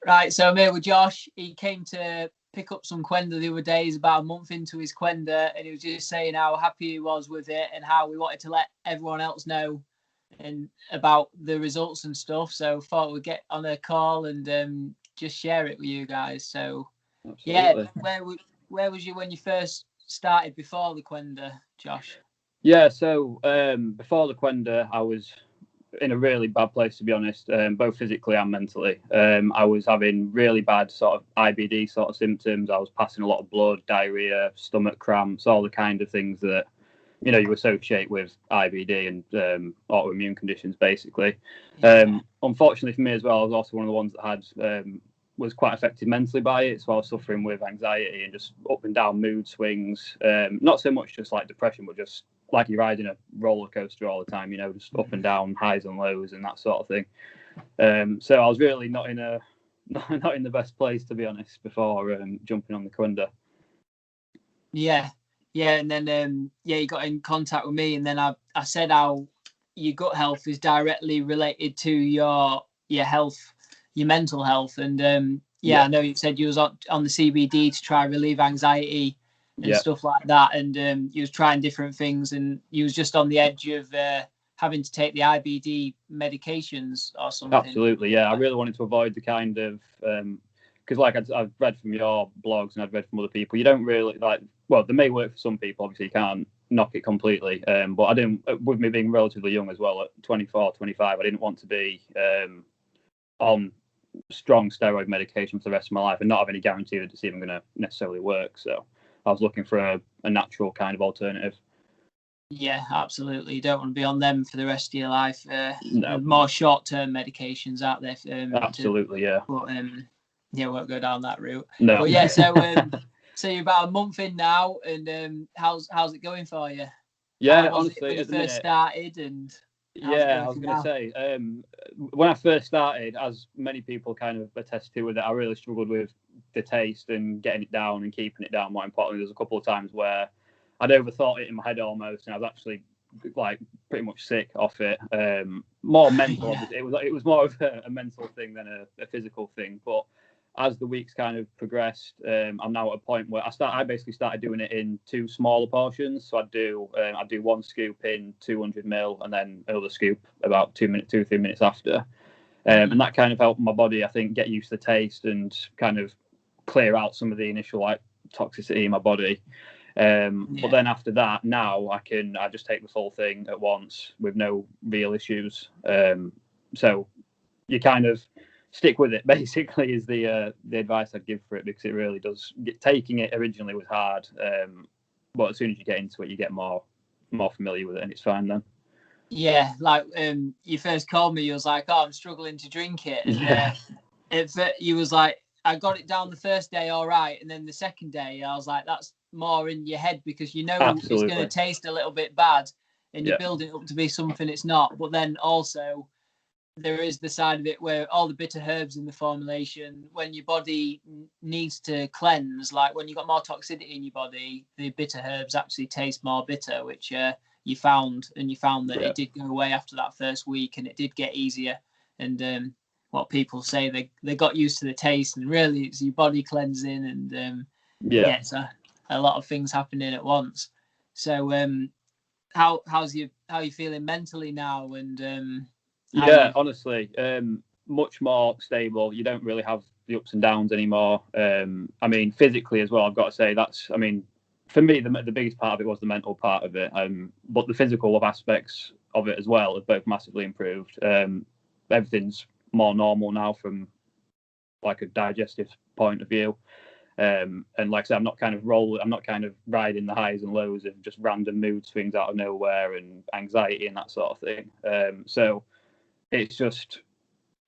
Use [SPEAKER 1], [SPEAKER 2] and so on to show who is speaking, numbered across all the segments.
[SPEAKER 1] Right, so I'm here with Josh. He came to pick up some Qenda the other day. He's about a month into his Qenda, and he was just saying how happy he was with it and how we wanted to let everyone else know and about the results and stuff. So thought we'd get on a call and just share it with you guys. So
[SPEAKER 2] Absolutely.
[SPEAKER 1] Yeah, where was you when you first started before the Qenda, Josh?
[SPEAKER 2] Yeah, so before the Qenda, I was in a really bad place, to be honest, both physically and mentally. I was having really bad sort of IBD sort of symptoms. I was passing a lot of blood, diarrhea, stomach cramps, all the kind of things that, you know, you associate with IBD and autoimmune conditions, basically. Unfortunately for me as well, I was also one of the ones that had was quite affected mentally by it. So I was suffering with anxiety and just up and down mood swings. Not so much just like depression, but just like you're riding a roller coaster all the time, you know, just up and down, highs and lows and that sort of thing. So I was really not in the best place, to be honest, before jumping on the Qenda.
[SPEAKER 1] Yeah, and then you got in contact with me, and then I said how your gut health is directly related to your health, your mental health, and I know you said you was on the CBD to try relieve anxiety and stuff like that, and you was trying different things, and you was just on the edge of having to take the IBD medications or something.
[SPEAKER 2] Absolutely, yeah. I really wanted to avoid the kind of because like I've read from your blogs and I've read from other people, you don't really like. Well, they may work for some people. Obviously, you can't knock it completely. But I didn't. With me being relatively young as well, at 24, 25, I didn't want to be on strong steroid medication for the rest of my life and not have any guarantee that it's even going to necessarily work. So I was looking for a natural kind of alternative.
[SPEAKER 1] Yeah, absolutely. You don't want to be on them for the rest of your life.
[SPEAKER 2] No.
[SPEAKER 1] More short-term medications out there.
[SPEAKER 2] Absolutely, yeah.
[SPEAKER 1] But won't go down that route.
[SPEAKER 2] No.
[SPEAKER 1] But yeah, so you're about a month in now, and how's it going for you?
[SPEAKER 2] Yeah, honestly,
[SPEAKER 1] when you first started, and
[SPEAKER 2] yeah, I was going to say, when I first started, as many people kind of attest to with it, I really struggled with the taste and getting it down and keeping it down. More importantly, there's a couple of times where I'd overthought it in my head almost, and I was actually like pretty much sick off it. More mental, obviously. It was more of a mental thing than a physical thing. But as the weeks kind of progressed, I'm now at a point where I basically started doing it in two smaller portions. So I'd do one scoop in 200 ml and then another scoop about 2 or 3 minutes after. And that kind of helped my body, I think, get used to the taste and kind of clear out some of the initial like toxicity in my body. But then after that, now I just take the full thing at once with no real issues. So you kind of stick with it, basically, is the advice I'd give for it, because it really does. Taking it originally was hard, but as soon as you get into it, you get more familiar with it, and it's fine then.
[SPEAKER 1] Yeah, like you first called me, you was like, "Oh, I'm struggling to drink it," and you was like, "I got it down the first day, all right," and then the second day, I was like, "That's more in your head because you know Absolutely. It's going to taste a little bit bad, and you build it up to be something it's not." But then also, there is the side of it where all the bitter herbs in the formulation, when your body needs to cleanse, like when you've got more toxicity in your body, the bitter herbs actually taste more bitter, which you found that it did go away after that first week, and it did get easier. And what people say, they got used to the taste, and really it's your body cleansing, and it's a lot of things happening at once. So how you feeling mentally now, and
[SPEAKER 2] honestly, much more stable. You don't really have the ups and downs anymore. I mean, physically as well, I've got to say for me, the biggest part of it was the mental part of it. But the physical aspects of it as well have both massively improved. Everything's more normal now from like a digestive point of view. And like I said, I'm not kind of riding the highs and lows of just random mood swings out of nowhere and anxiety and that sort of thing. So it's just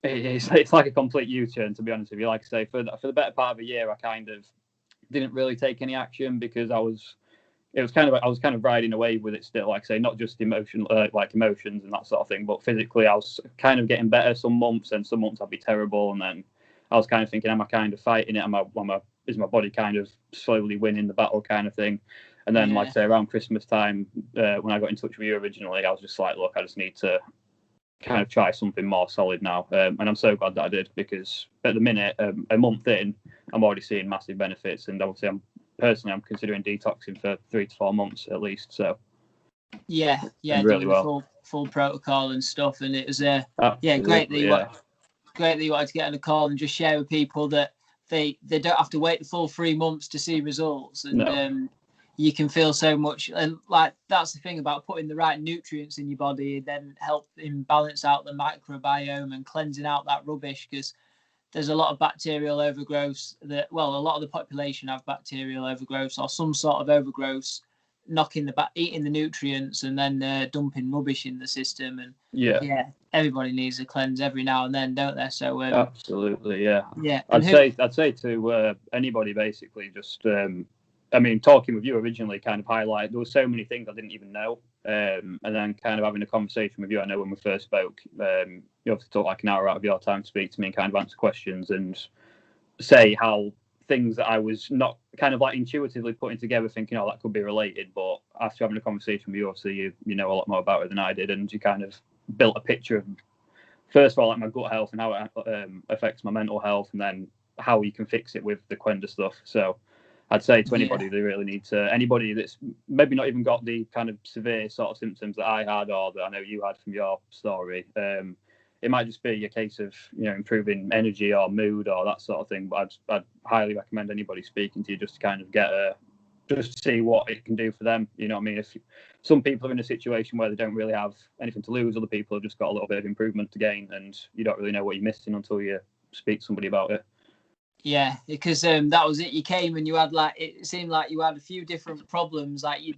[SPEAKER 2] it's like a complete U-turn, to be honest with you. Like I say, for the better part of a year, I kind of didn't really take any action because I was kind of riding away with it still. Like I say, not just emotions and that sort of thing, but physically I was kind of getting better some months, and some months I'd be terrible, and then I was kind of thinking, am I kind of fighting it? Is my body kind of slowly winning the battle, kind of thing? And then, like I say, around Christmas time, when I got in touch with you originally, I was just like, look, I just need to kind of try something more solid now. And I'm so glad that I did, because at the minute, a month in, I'm already seeing massive benefits. And obviously, I'm considering detoxing for 3 to 4 months at least. So
[SPEAKER 1] yeah,
[SPEAKER 2] really
[SPEAKER 1] doing
[SPEAKER 2] well.
[SPEAKER 1] the full protocol and stuff. And it was great that you wanted to get on a call and just share with people that they don't have to wait the full 3 months to see results. And you can feel so much, and like that's the thing about putting the right nutrients in your body, and then helping balance out the microbiome and cleansing out that rubbish, because there's a lot of bacterial overgrowths a lot of the population have bacterial overgrowths or some sort of overgrowths, eating the nutrients and then dumping rubbish in the system. And everybody needs a cleanse every now and then, don't they? So
[SPEAKER 2] absolutely,
[SPEAKER 1] yeah.
[SPEAKER 2] I'd say to anybody, basically, just talking with you originally kind of highlight, there were so many things I didn't even know. And then kind of having a conversation with you, I know when we first spoke, you obviously took like an hour out of your time to speak to me and kind of answer questions and say how things that I was not kind of like intuitively putting together, thinking, oh, that could be related. But after having a conversation with you, obviously you know a lot more about it than I did, and you kind of built a picture of, first of all, like my gut health and how it affects my mental health, and then how you can fix it with the Qenda stuff. So I'd say to anybody, they really need to, anybody that's maybe not even got the kind of severe sort of symptoms that I had or that I know you had from your story. It might just be a case of, improving energy or mood or that sort of thing. But I'd highly recommend anybody speaking to you just to kind of just to see what it can do for them. You know what I mean? If some people are in a situation where they don't really have anything to lose, other people have just got a little bit of improvement to gain, and you don't really know what you're missing until you speak to somebody about it.
[SPEAKER 1] Yeah, because that was it. You came and you had it seemed like you had a few different problems. Like you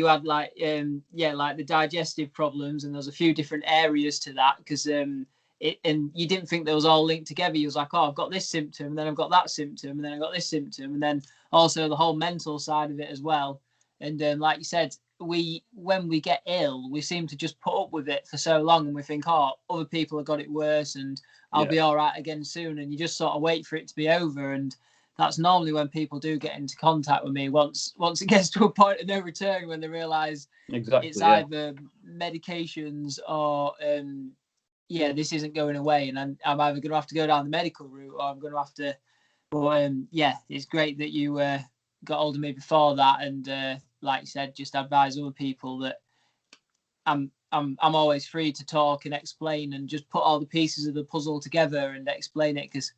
[SPEAKER 1] had like the digestive problems, and there's a few different areas to that, because and you didn't think they was all linked together. You was like, oh, I've got this symptom, and then I've got that symptom, and then I've got this symptom, and then also the whole mental side of it as well. And like you said, when we get ill, we seem to just put up with it for so long, and we think, oh, other people have got it worse, and I'll be all right again soon. And you just sort of wait for it to be over. And that's normally when people do get into contact with me, once it gets to a point of no return, when they realise it's either medications or this isn't going away, and I'm either going to have to go down the medical route, or I'm going to have to. But it's great that you got hold of me before that, and like you said, just advise other people that I'm always free to talk and explain and just put all the pieces of the puzzle together and explain it, because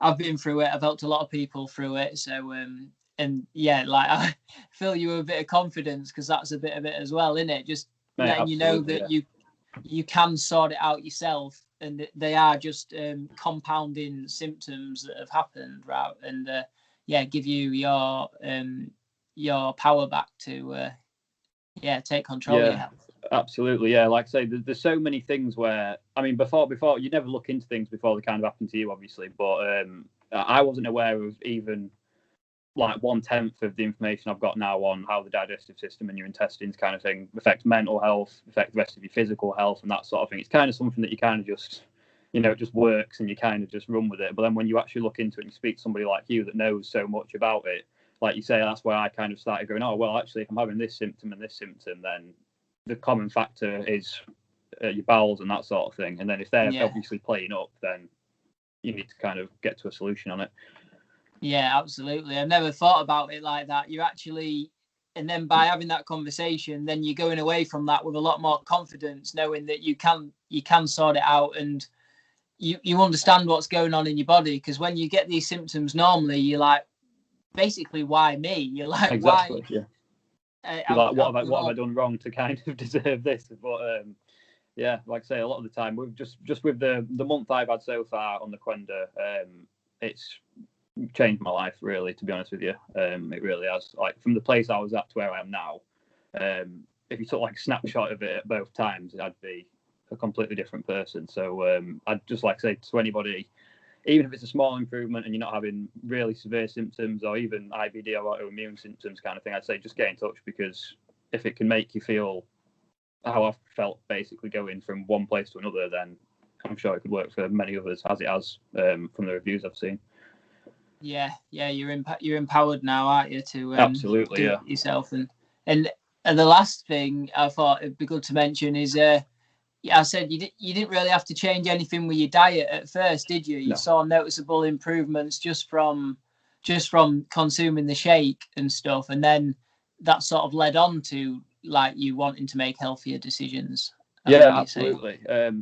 [SPEAKER 1] I've been through it. I've helped a lot of people through it. So I fill you with a bit of confidence, because that's a bit of it as well, isn't it? Just letting you know that you can sort it out yourself, and they are just compounding symptoms that have happened, right? And give you your power back to take control of your health.
[SPEAKER 2] Absolutely, yeah. Like I say, there's so many things where, before you never look into things before they kind of happen to you, obviously. But I wasn't aware of even like 1/10 of the information I've got now on how the digestive system and your intestines kind of thing affects mental health, affect the rest of your physical health, and that sort of thing. It's kind of something that you kind of just, it just works, and you kind of just run with it. But then when you actually look into it and you speak to somebody like you that knows so much about it, like you say, that's where I kind of started going, oh, well, actually, if I'm having this symptom and this symptom, then the common factor is your bowels and that sort of thing. And then if they're obviously playing up, then you need to kind of get to a solution on it.
[SPEAKER 1] Yeah, absolutely. I've never thought about it like that. You actually, and then by having that conversation, then you're going away from that with a lot more confidence, knowing that you can sort it out, and you understand what's going on in your body. Because when you get these symptoms, normally you're like, basically, why me? You're like,
[SPEAKER 2] exactly,
[SPEAKER 1] why?
[SPEAKER 2] You're like, what have I done wrong to kind of deserve this? But like I say, a lot of the time, with just with the month I've had so far on the Qenda, it's changed my life, really, to be honest with you. It really has. Like, from the place I was at to where I am now, if you took like a snapshot of it at both times, I'd be a completely different person. So I'd just like to say to anybody, even if it's a small improvement and you're not having really severe symptoms or even IBD or autoimmune symptoms kind of thing, I'd say just get in touch, because if it can make you feel how I've felt basically going from one place to another, then I'm sure it could work for many others, as it has from the reviews I've seen.
[SPEAKER 1] Yeah, you're empowered now, aren't you, to
[SPEAKER 2] absolutely
[SPEAKER 1] do it yourself. And the last thing I thought it'd be good to mention is yeah, I said you didn't really have to change anything with your diet at first, did you? You
[SPEAKER 2] No.
[SPEAKER 1] saw noticeable improvements just from consuming the shake and stuff, and then that sort of led on to like you wanting to make healthier decisions.
[SPEAKER 2] Yeah, absolutely.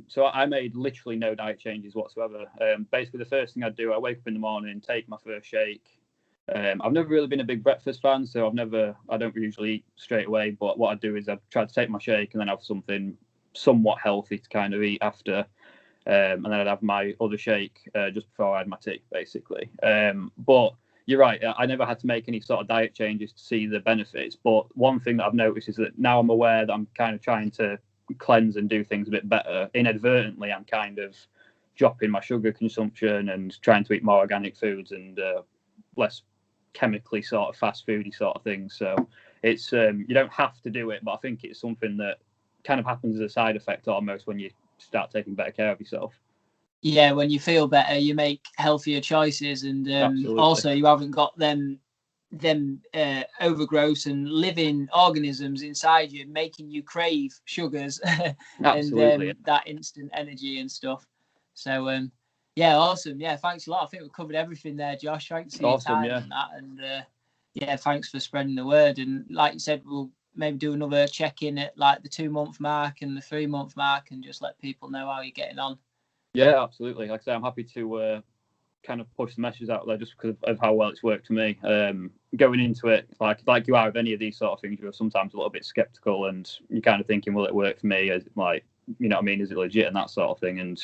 [SPEAKER 2] So I made literally no diet changes whatsoever. Basically, the first thing I do, I wake up in the morning, take my first shake. I've never really been a big breakfast fan, so I don't usually eat straight away. But what I do is I try to take my shake and then have something somewhat healthy to kind of eat after. And then I'd have my other shake just before I had my tea, basically. But you're right, I never had to make any sort of diet changes to see the benefits. But one thing that I've noticed is that now I'm aware that I'm kind of trying to cleanse and do things a bit better. Inadvertently, I'm kind of dropping my sugar consumption and trying to eat more organic foods and less chemically sort of fast foody sort of things. So it's you don't have to do it, but I think it's something that kind of happens as a side effect almost when you start taking better care of yourself.
[SPEAKER 1] Yeah, when you feel better, you make healthier choices, and also you haven't got them overgrowth and living organisms inside you making you crave sugars and that instant energy and stuff. So yeah, awesome. Yeah, thanks a lot. I think we covered everything there, Josh. Thanks for your time and that, and yeah, thanks for spreading the word. And like you said, we'll maybe do another check-in at like the 2-month mark and the 3-month mark and just let people know how you're getting on.
[SPEAKER 2] Yeah, absolutely. Like I say, I'm happy to kind of push the messages out there just because of how well it's worked for me. Going into it, like you are with any of these sort of things, you're sometimes a little bit skeptical and you're kind of thinking, will it work for me? Is it like, you know what I mean? Is it legit and that sort of thing? And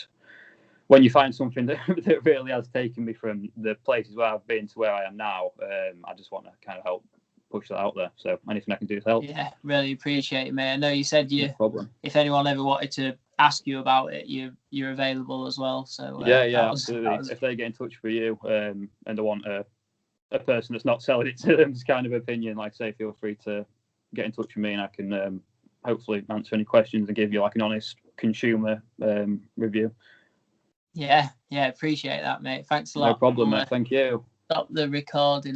[SPEAKER 2] when you find something that really has taken me from the places where I've been to where I am now, I just want to kind of help push that out there. So anything I can do to help.
[SPEAKER 1] Yeah, really appreciate it, mate. I know you said no problem. If anyone ever wanted to ask you about it, you're available as well. So
[SPEAKER 2] yeah, absolutely. If they get in touch with you and they want a person that's not selling it to them's kind of opinion, like say, feel free to get in touch with me and I can hopefully answer any questions and give you like an honest consumer review.
[SPEAKER 1] Yeah, appreciate that, mate. Thanks a lot.
[SPEAKER 2] No problem, mate. Thank you.
[SPEAKER 1] Stop the recording.